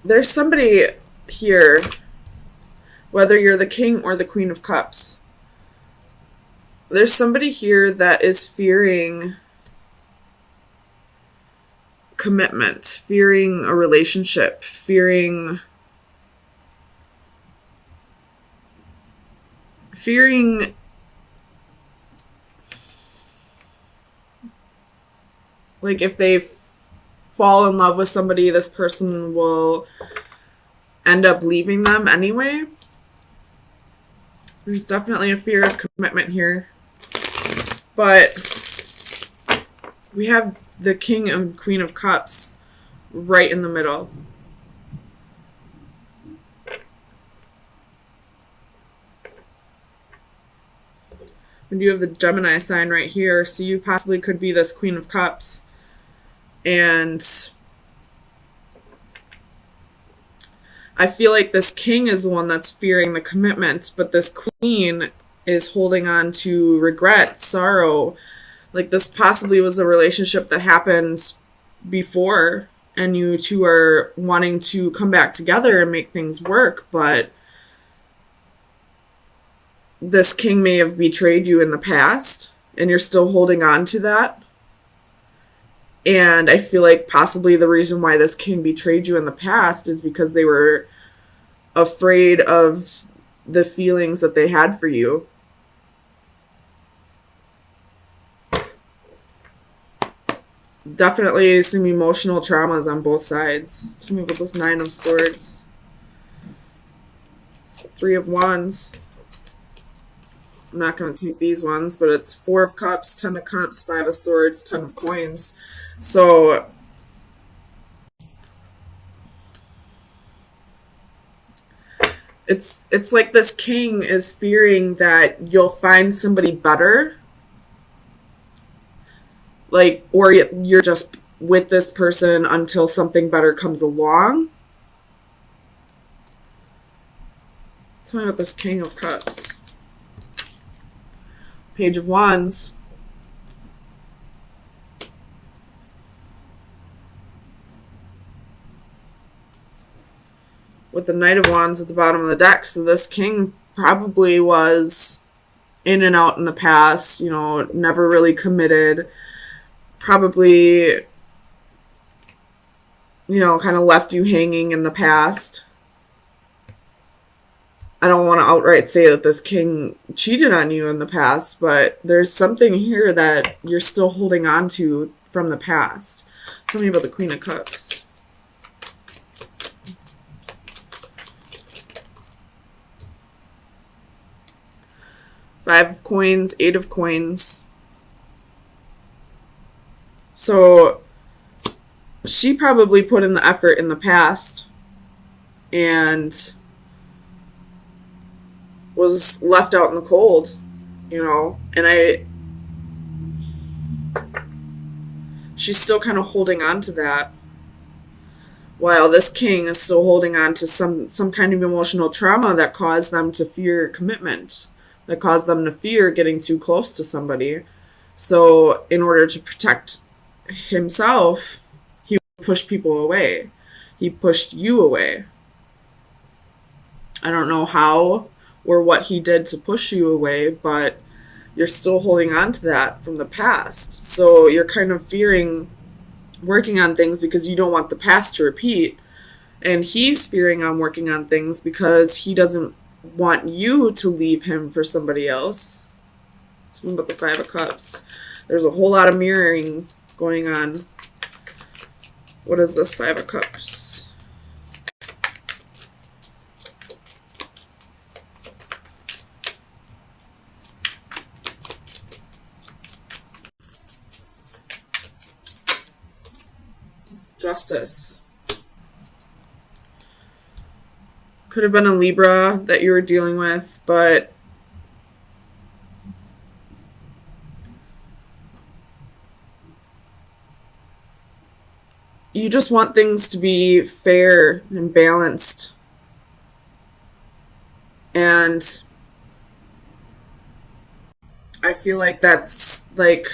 There's somebody here, whether you're the king or the queen of cups, there's somebody here that is fearing commitment, fearing a relationship, fearing like if they fall in love with somebody, this person will end up leaving them anyway. There's definitely a fear of commitment here. But we have the king and queen of cups right in the middle. And you have the Gemini sign right here, so you possibly could be this queen of cups. And I feel like this king is the one that's fearing the commitment, but this queen is holding on to regret, sorrow. Like this possibly was a relationship that happened before, and you two are wanting to come back together and make things work, but this king may have betrayed you in the past, and you're still holding on to that. And I feel like possibly the reason why this king betrayed you in the past is because they were afraid of the feelings that they had for you. Definitely some emotional traumas on both sides. Tell me about this Nine of Swords. Three of Wands. I'm not going to take these ones, but it's Four of Cups, Ten of Cups, Five of Swords, Ten of Coins. So it's like this king is fearing that you'll find somebody better, like, or you're just with this person until something better comes along. Tell me about this King of Cups. Page of Wands. With the Knight of Wands at the bottom of the deck. So this king probably was in and out in the past, you know, never really committed. Probably, you know, kind of left you hanging in the past. I don't want to outright say that this king cheated on you in the past, but there's something here that you're still holding on to from the past. Tell me about the Queen of Cups. Five of Coins, Eight of Coins. So she probably put in the effort in the past and was left out in the cold, you know, and she's still kind of holding on to that, while this king is still holding on to some kind of emotional trauma that caused them to fear commitment, that caused them to fear getting too close to somebody. So in order to protect himself, he pushed people away. He pushed you away. I don't know how or what he did to push you away, but you're still holding on to that from the past. So you're kind of fearing working on things because you don't want the past to repeat. And he's fearing on working on things because he doesn't want you to leave him for somebody else. Something about the Five of Cups. There's a whole lot of mirroring going on. What is this Five of Cups? Justice. Could have been a Libra that you were dealing with, but you just want things to be fair and balanced. And I feel like that's like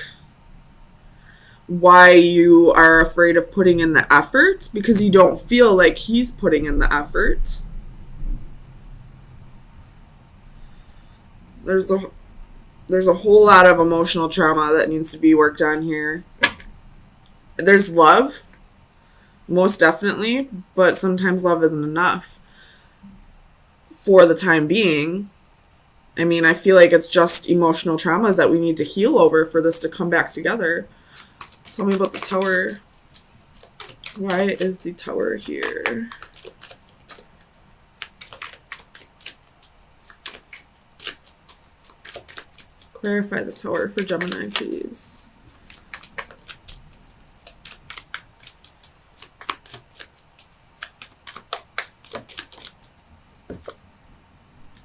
why you are afraid of putting in the effort, because you don't feel like he's putting in the effort. There's a whole lot of emotional trauma that needs to be worked on here. There's love, most definitely, but sometimes love isn't enough for the time being. I mean, I feel like it's just emotional traumas that we need to heal over for this to come back together. Tell me about the Tower. Why is the Tower here? Clarify the Tower for Gemini, please.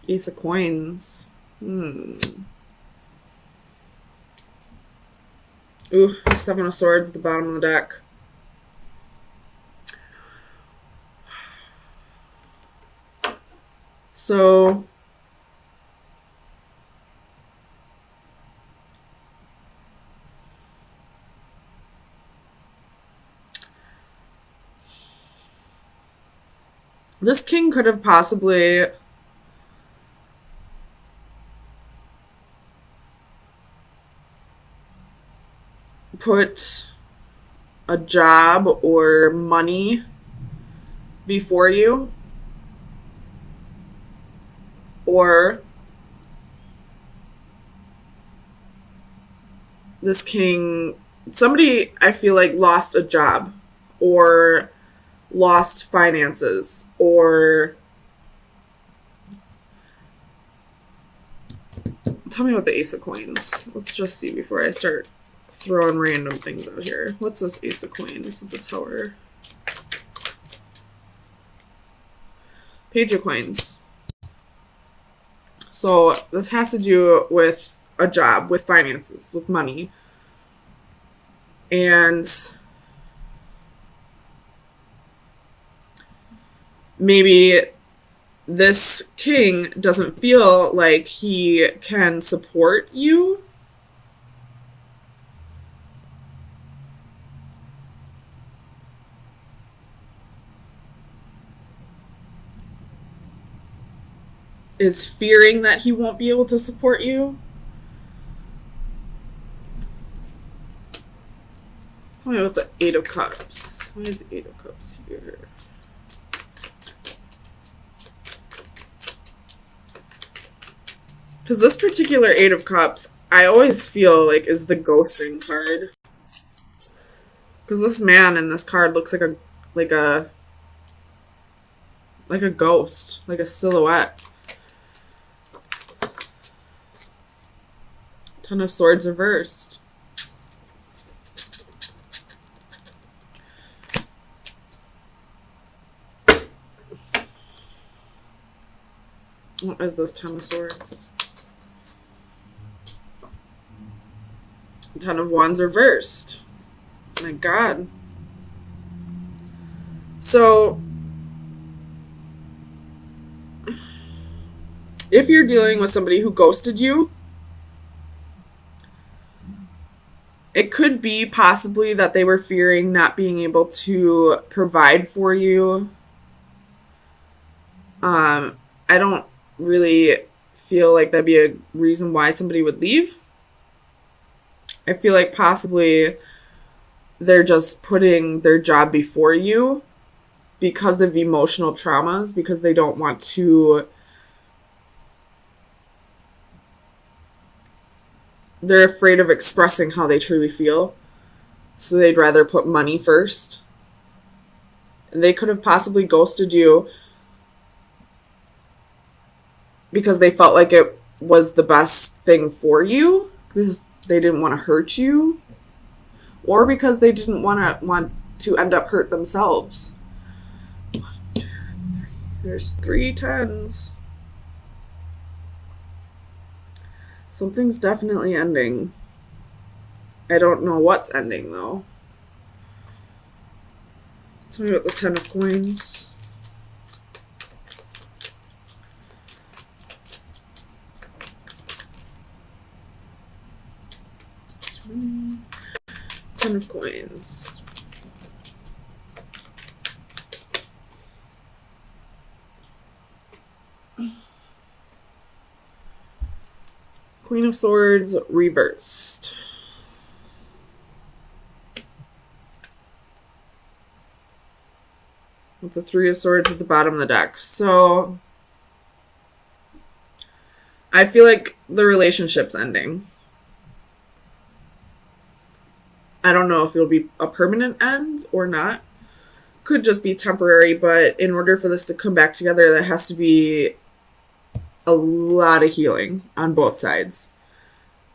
Ace of Coins. Ooh, Seven of Swords at the bottom of the deck. So this king could have possibly put a job or money before you, or this king, somebody I feel like lost a job or lost finances, or tell me about the Ace of Coins. Let's just see before I start throwing random things out here. What's this Ace of Coins with the Tower? Page of Coins. So this has to do with a job, with finances, with money. And maybe this king doesn't feel like he can support you. Is fearing that he won't be able to support you. Tell me about the Eight of Cups. Why is the Eight of Cups here? Because this particular Eight of Cups, I always feel like is the ghosting card. Because this man in this card looks like a ghost, like a silhouette. Ten of Swords reversed. What is this Ten of Swords? Ten of Wands reversed. My God. So, if you're dealing with somebody who ghosted you, it could be possibly that they were fearing not being able to provide for you. I don't really feel like that'd be a reason why somebody would leave. I feel like possibly they're just putting their job before you because of emotional traumas, because they don't want to. They're afraid of expressing how they truly feel, so they'd rather put money first. And they could have possibly ghosted you because they felt like it was the best thing for you, because they didn't want to hurt you, or because they didn't want to end up hurt themselves. 1, 2, 3. There's 3 tens. Something's definitely ending. I don't know what's ending, though. Tell me about the Ten of Coins. Ten of Coins. Queen of Swords reversed. With the Three of Swords at the bottom of the deck. So I feel like the relationship's ending. I don't know if it'll be a permanent end or not. Could just be temporary, but in order for this to come back together, there has to be a lot of healing on both sides.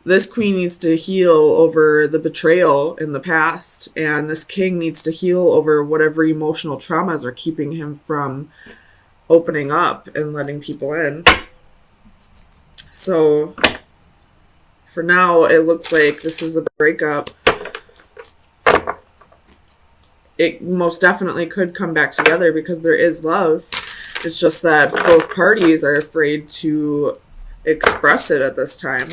This queen needs to heal over the betrayal in the past, and this king needs to heal over whatever emotional traumas are keeping him from opening up and letting people in. So for now, it looks like this is a breakup. It most definitely could come back together because there is love. It's just that both parties are afraid to express it at this time.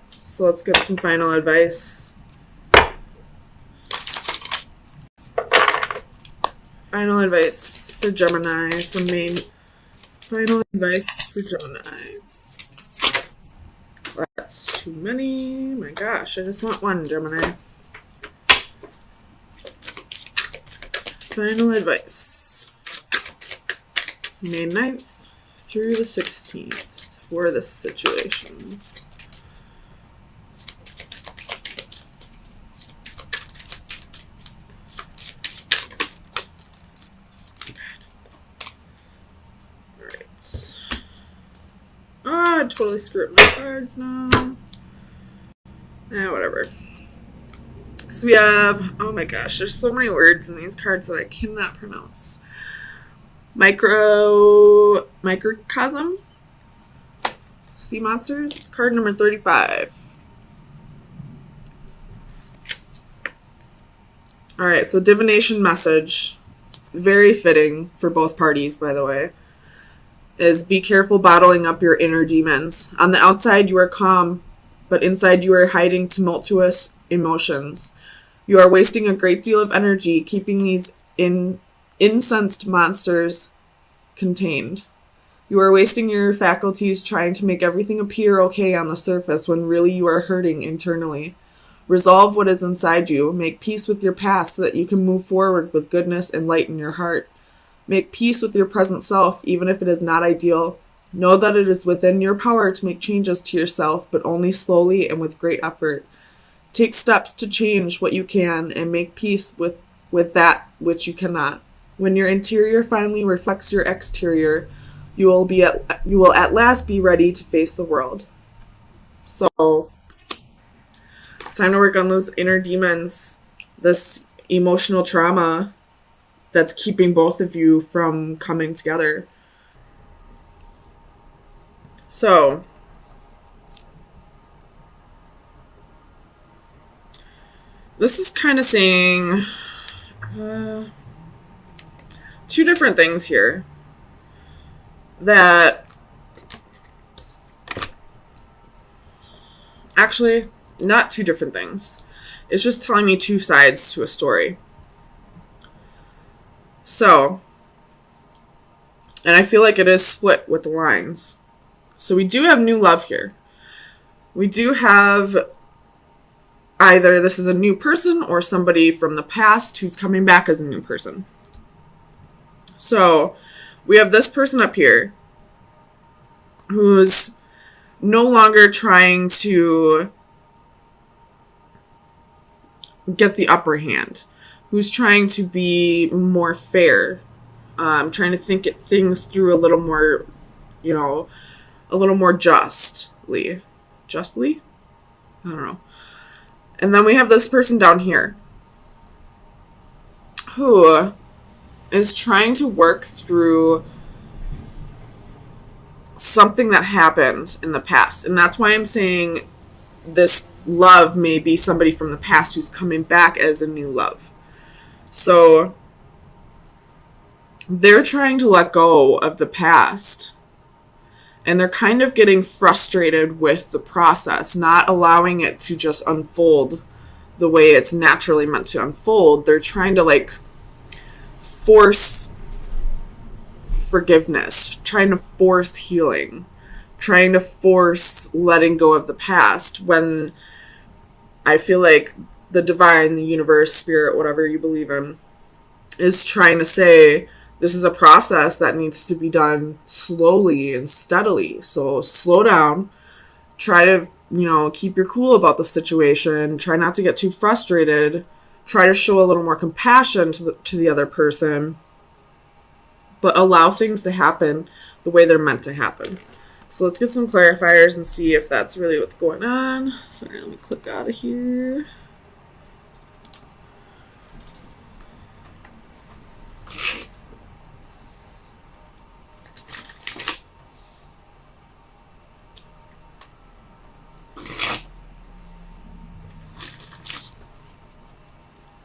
So let's get some final advice. Final advice for Gemini from Maine. Final advice for Gemini. That's too many. My gosh, I just want one, Gemini. Final advice. May 9th through the 16th for this situation. I totally screwed up my cards now. Whatever. So we have, oh my gosh, there's so many words in these cards that I cannot pronounce. Microcosm. Sea monsters. It's card number 35. Alright, so divination message. Very fitting for both parties, by the way. Is be careful bottling up your inner demons. On the outside, you are calm, but inside you are hiding tumultuous emotions. You are wasting a great deal of energy keeping these incensed monsters contained. You are wasting your faculties trying to make everything appear okay on the surface when really you are hurting internally. Resolve what is inside you. Make peace with your past so that you can move forward with goodness and light in your heart. Make peace with your present self, even if it is not ideal. Know that it is within your power to make changes to yourself, but only slowly and with great effort. Take steps to change what you can and make peace with that which you cannot. When your interior finally reflects your exterior, you will at last be ready to face the world. So it's time to work on those inner demons, this emotional trauma that's keeping both of you from coming together. So, this is kind of saying two different things here. That, actually, not two different things. It's just telling me two sides to a story. So, and I feel like it is split with the lines. So we do have new love here. We do have either this is a new person or somebody from the past who's coming back as a new person. So we have this person up here who's no longer trying to get the upper hand, who's trying to be more fair, trying to think things through a little more, a little more justly? I don't know. And then we have this person down here who is trying to work through something that happened in the past. And that's why I'm saying this love may be somebody from the past who's coming back as a new love. So they're trying to let go of the past. And they're kind of getting frustrated with the process, not allowing it to just unfold the way it's naturally meant to unfold. They're trying to force forgiveness, trying to force healing, trying to force letting go of the past, when I feel like the divine, the universe, spirit, whatever you believe in, is trying to say this is a process that needs to be done slowly and steadily. So slow down, try to, keep your cool about the situation, try not to get too frustrated, try to show a little more compassion to the other person, but allow things to happen the way they're meant to happen. So let's get some clarifiers and see if that's really what's going on. Sorry, let me click out of here.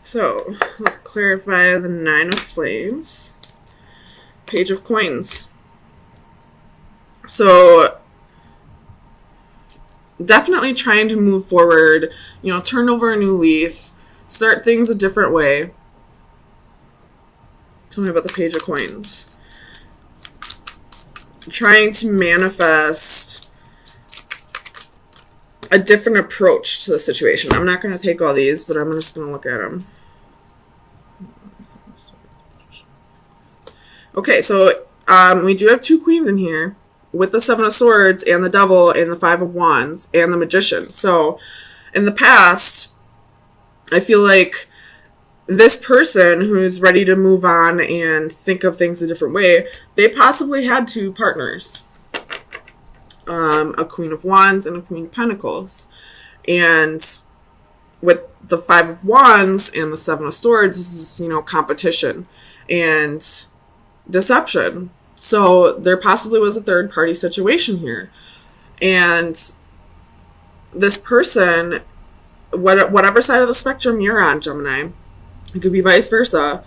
So let's clarify the Nine of Flames, Page of Coins. So definitely trying to move forward, turn over a new leaf, start things a different way. Tell me about the Page of Coins. Trying to manifest a different approach to the situation. I'm not going to take all these, but I'm just going to look at them. Okay, so we do have two queens in here with the Seven of Swords and the Devil and the Five of Wands and the Magician. So in the past, I feel like this person who's ready to move on and think of things a different way, they possibly had two partners. A Queen of Wands and a Queen of Pentacles. And with the Five of Wands and the Seven of Swords, this is, competition and deception. So there possibly was a third party situation here. And this person, whatever side of the spectrum you're on, Gemini, it could be vice versa,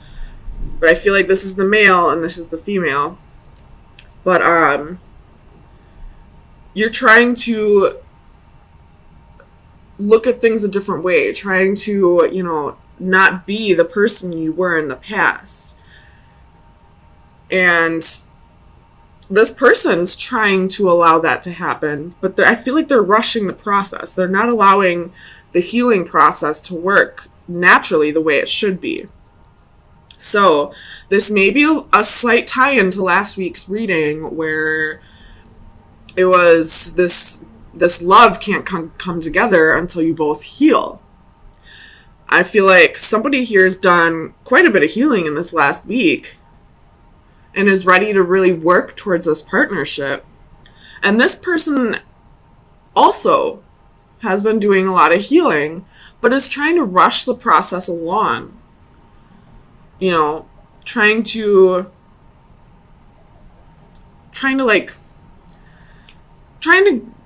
but I feel like this is the male and this is the female. But you're trying to look at things a different way, trying to, not be the person you were in the past. And this person's trying to allow that to happen, but I feel like they're rushing the process. They're not allowing the healing process to work naturally the way it should be. So this may be a slight tie-in to last week's reading, where it was this love can't come together until you both heal. I feel like somebody here has done quite a bit of healing in this last week and is ready to really work towards this partnership. And this person also has been doing a lot of healing, but is trying to rush the process along. Trying to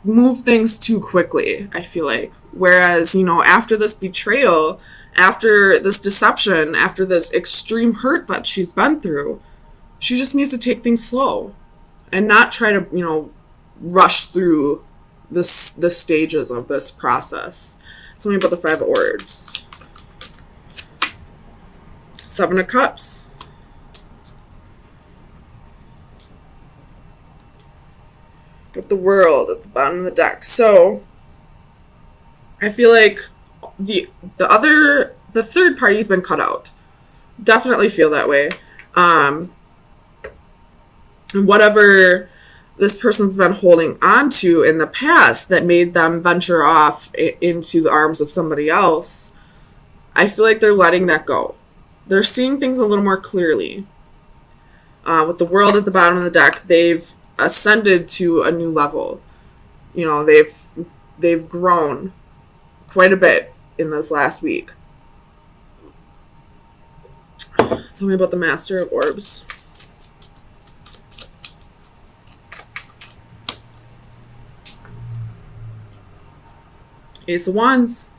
move things too quickly, I feel like. Whereas, after this betrayal, after this deception, after this extreme hurt that she's been through, she just needs to take things slow and not try to, rush through the stages of this process. Tell me about the Five of Orbs. Seven of Cups. With the World at the bottom of the deck. So I feel like the third party's been cut out. Definitely feel that way. And whatever this person's been holding on to in the past that made them venture off into the arms of somebody else, I feel like they're letting that go. They're seeing things a little more clearly. With the World at the bottom of the deck, they've ascended to a new level. They've grown quite a bit in this last week. Tell me about the Master of Orbs. Ace of Wands.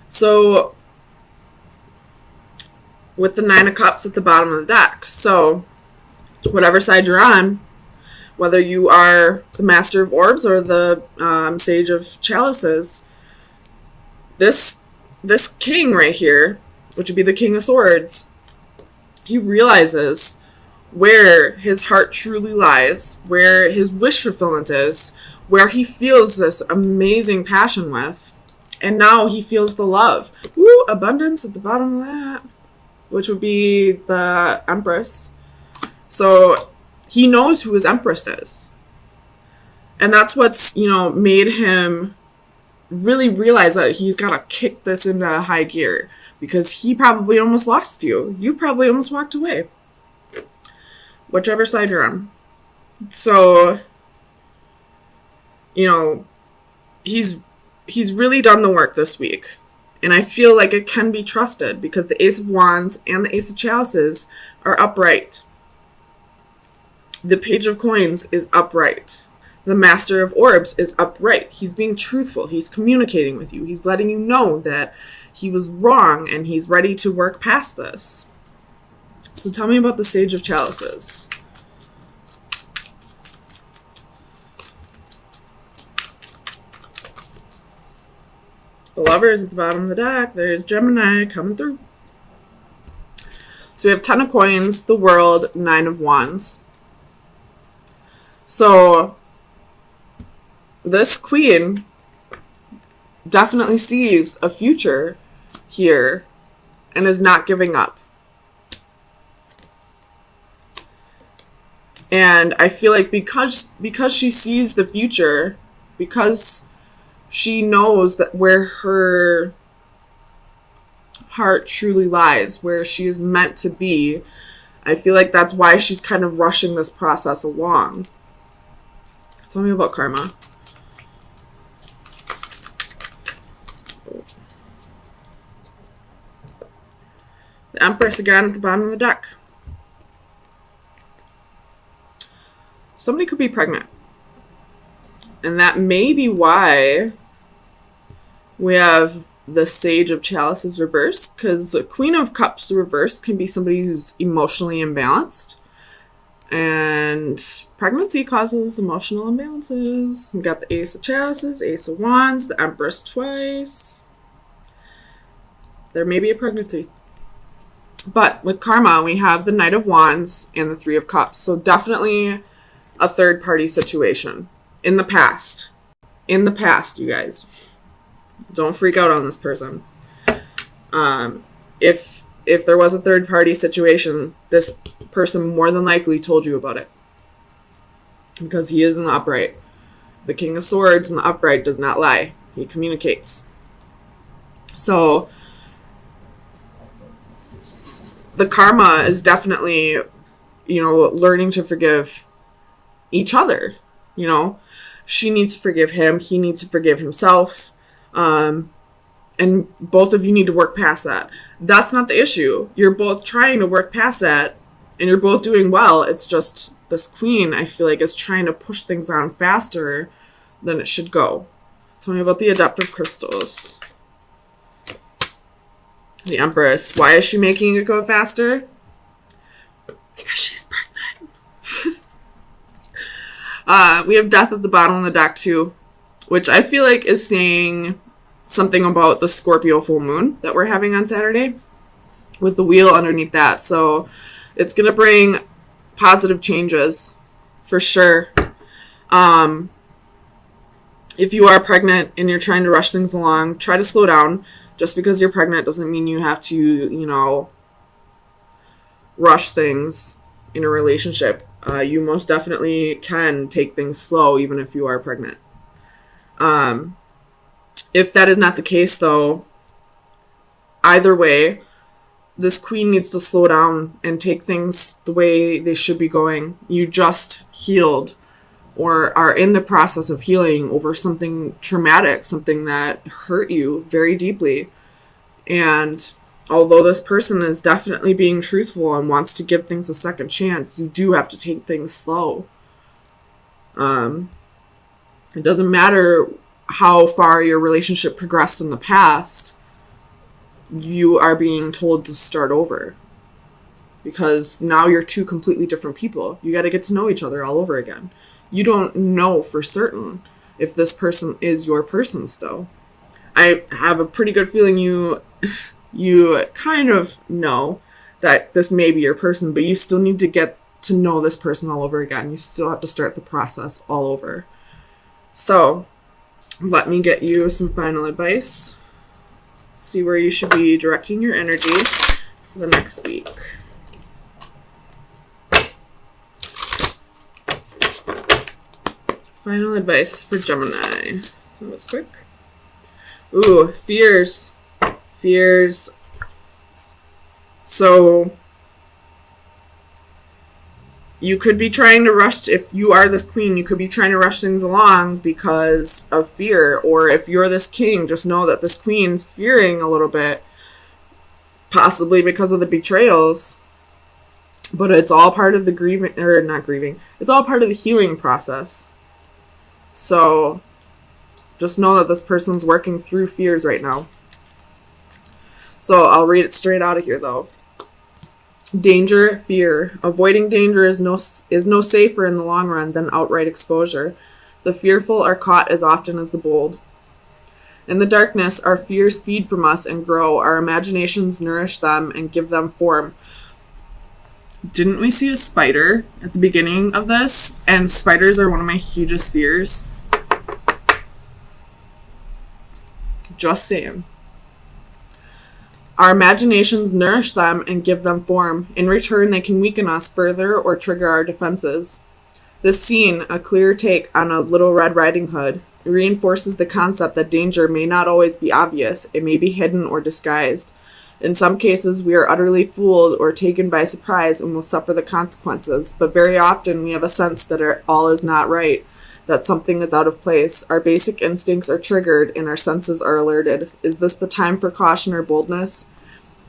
So with the Nine of Cups at the bottom of the deck. So whatever side you're on, whether you are the Master of Orbs or the Sage of Chalices, this king right here, which would be the King of Swords, he realizes where his heart truly lies, where his wish fulfillment is, where he feels this amazing passion with. And now he feels the love. Woo, abundance at the bottom of that, which would be the Empress. So he knows who his Empress is. And that's what's, made him really realize that he's got to kick this into high gear, because he probably almost lost you. You probably almost walked away. Whichever side you're on. So, he's really done the work this week. And I feel like it can be trusted because the Ace of Wands and the Ace of Chalices are upright. The Page of Coins is upright. The Master of Orbs is upright. He's being truthful. He's communicating with you. He's letting you know that he was wrong and he's ready to work past this. So tell me about the Sage of Chalices. The Lovers at the bottom of the deck. There's Gemini coming through. So we have 10 of Coins, the World, 9 of Wands. So this queen definitely sees a future here and is not giving up. And I feel like because she sees the future, because she knows that where her heart truly lies, where she is meant to be, I feel like that's why she's kind of rushing this process along. Tell me about karma. The Empress again at the bottom of the deck. Somebody could be pregnant. And that may be why we have the Sage of Chalices reversed, because the Queen of Cups reversed can be somebody who's emotionally imbalanced. And pregnancy causes emotional imbalances. We got the Ace of Chalices, Ace of Wands, the Empress twice. There may be a pregnancy. But with karma, we have the Knight of Wands and the Three of Cups. So definitely a third-party situation. In the past. In the past, you guys. Don't freak out on this person. If there was a third-party situation, this person more than likely told you about it. Because he is in the upright. The King of Swords in the upright does not lie. He communicates. So the karma is definitely, learning to forgive each other. She needs to forgive him. He needs to forgive himself. And both of you need to work past that. That's not the issue. You're both trying to work past that, and you're both doing well. It's just this queen, I feel like, is trying to push things on faster than it should go. Tell me about the adaptive crystals. The Empress. Why is she making it go faster? Because she's pregnant. We have Death at the bottom of the deck too, which I feel like is saying something about the Scorpio full moon that we're having on Saturday with the wheel underneath that. So it's going to bring positive changes for sure. If you are pregnant and you're trying to rush things along, try to slow down. Just because you're pregnant doesn't mean you have to, rush things in a relationship. You most definitely can take things slow even if you are pregnant. If that is not the case, though, either way, this queen needs to slow down and take things the way they should be going. You just healed or are in the process of healing over something traumatic, something that hurt you very deeply. And although this person is definitely being truthful and wants to give things a second chance, you do have to take things slow. It doesn't matter how far your relationship progressed in the past. You are being told to start over. Because now you're two completely different people. You got to get to know each other all over again. You don't know for certain if this person is your person still. I have a pretty good feeling you kind of know that this may be your person, but you still need to get to know this person all over again. You still have to start the process all over. So let me get you some final advice. See where you should be directing your energy for the next week. Final advice for Gemini. That was quick. Ooh, fears. Fears. So you could be trying to rush, if you are this queen, you could be trying to rush things along because of fear. Or if you're this king, just know that this queen's fearing a little bit, possibly because of the betrayals. But it's all part of the grieving, or not grieving, it's all part of the healing process. So just know that this person's working through fears right now. So I'll read it straight out of here, though. Danger, fear. Avoiding danger is no safer in the long run than outright exposure. The fearful are caught as often as the bold. In the darkness, our fears feed from us and grow. Our imaginations nourish them and give them form. Didn't we see a spider at the beginning of this? And spiders are one of my hugest fears. Just saying. Our imaginations nourish them and give them form. In return, they can weaken us further or trigger our defenses. This scene, a clear take on a Little Red Riding Hood, reinforces the concept that danger may not always be obvious. It may be hidden or disguised. In some cases, we are utterly fooled or taken by surprise and will suffer the consequences, but very often we have a sense that all is not right, that something is out of place. Our basic instincts are triggered and our senses are alerted. Is this the time for caution or boldness?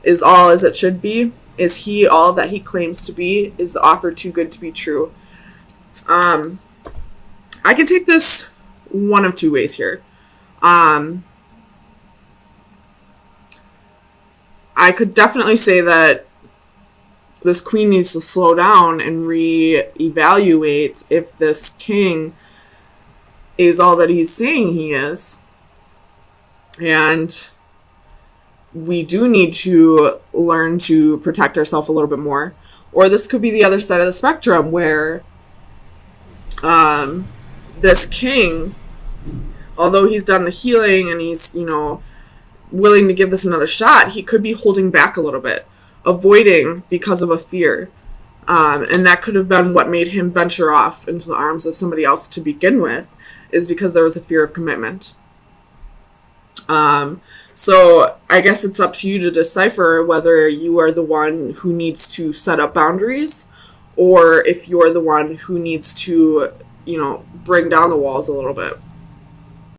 Is all as it should be? Is he all that he claims to be? Is the offer too good to be true? I can take this one of two ways here. I could definitely say that this queen needs to slow down and reevaluate if this king is all that he's saying he is. And we do need to learn to protect ourselves a little bit more. Or this could be the other side of the spectrum where this king, although he's done the healing and he's, willing to give this another shot, he could be holding back a little bit, avoiding because of a fear. And that could have been what made him venture off into the arms of somebody else to begin with, is because there was a fear of commitment. So I guess it's up to you to decipher whether you are the one who needs to set up boundaries or if you're the one who needs to, bring down the walls a little bit.